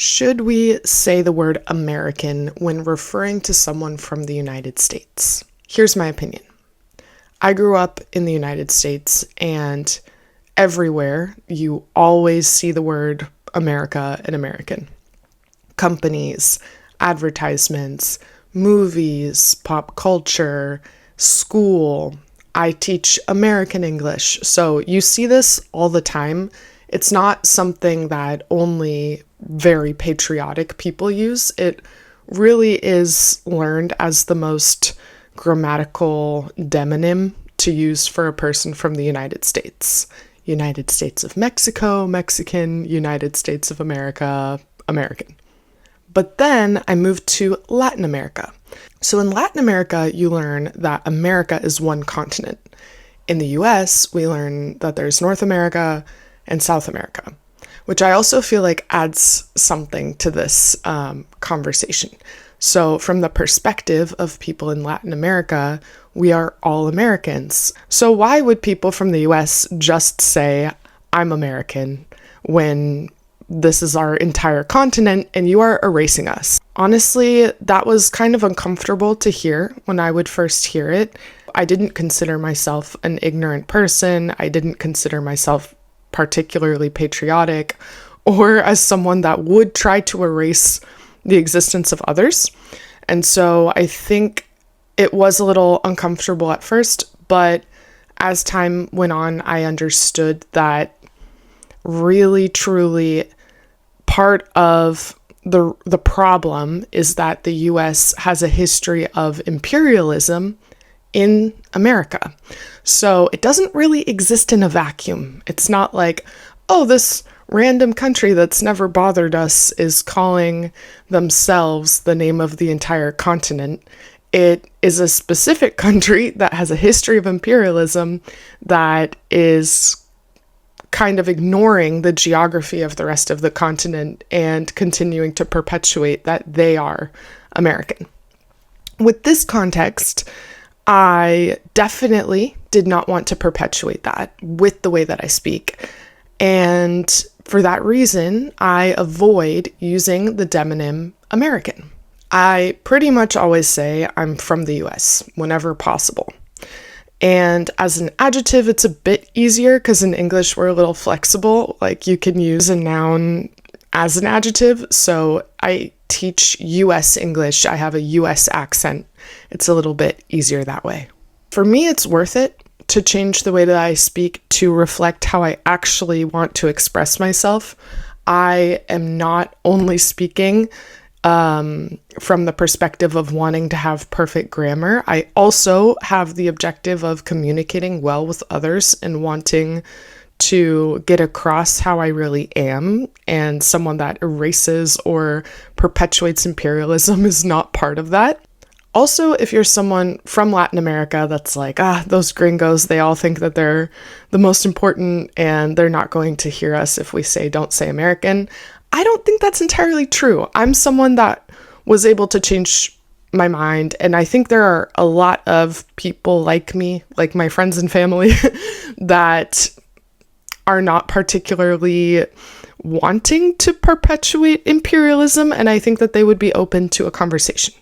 Should we say the word American when referring to someone from the United States? Here's my opinion. I grew up in the United States, and everywhere you always see the word America and American. Companies, advertisements, movies, pop culture, school. I teach American English, so you see this all the time. It's not something that only very patriotic people use. It really is learned as the most grammatical demonym to use for a person from the United States. United States of Mexico, Mexican, United States of America, American. But then I moved to Latin America. So in Latin America, you learn that America is one continent. In the US, we learn that there's North America and South America, which I also feel like adds something to this conversation. So from the perspective of people in Latin America, we are all Americans. So why would people from the US just say, I'm American, when this is our entire continent and you are erasing us? Honestly, that was kind of uncomfortable to hear when I would first hear it. I didn't consider myself an ignorant person. I didn't consider myself particularly patriotic or as someone that would try to erase the existence of others. And so I think it was a little uncomfortable at first, but as time went on, I understood that really, truly part of the problem is that the US has a history of imperialism in America. So it doesn't really exist in a vacuum. It's not like, oh, this random country that's never bothered us is calling themselves the name of the entire continent. It is a specific country that has a history of imperialism that is kind of ignoring the geography of the rest of the continent and continuing to perpetuate that they are American. With this context, I definitely did not want to perpetuate that with the way that I speak. And for that reason, I avoid using the demonym American. I pretty much always say I'm from the US whenever possible. And as an adjective, it's a bit easier because in English, we're a little flexible. Like you can use a noun as an adjective. So I teach US English. I have a US accent. It's a little bit easier that way. For me, it's worth it to change the way that I speak to reflect how I actually want to express myself. I am not only speaking from the perspective of wanting to have perfect grammar. I also have the objective of communicating well with others and wanting to get across how I really am, and someone that erases or perpetuates imperialism is not part of that. Also, if you're someone from Latin America that's like, those gringos, they all think that they're the most important and they're not going to hear us if we say, don't say American. I don't think that's entirely true. I'm someone that was able to change my mind, and I think there are a lot of people like me, like my friends and family, that are not particularly wanting to perpetuate imperialism, and I think that they would be open to a conversation.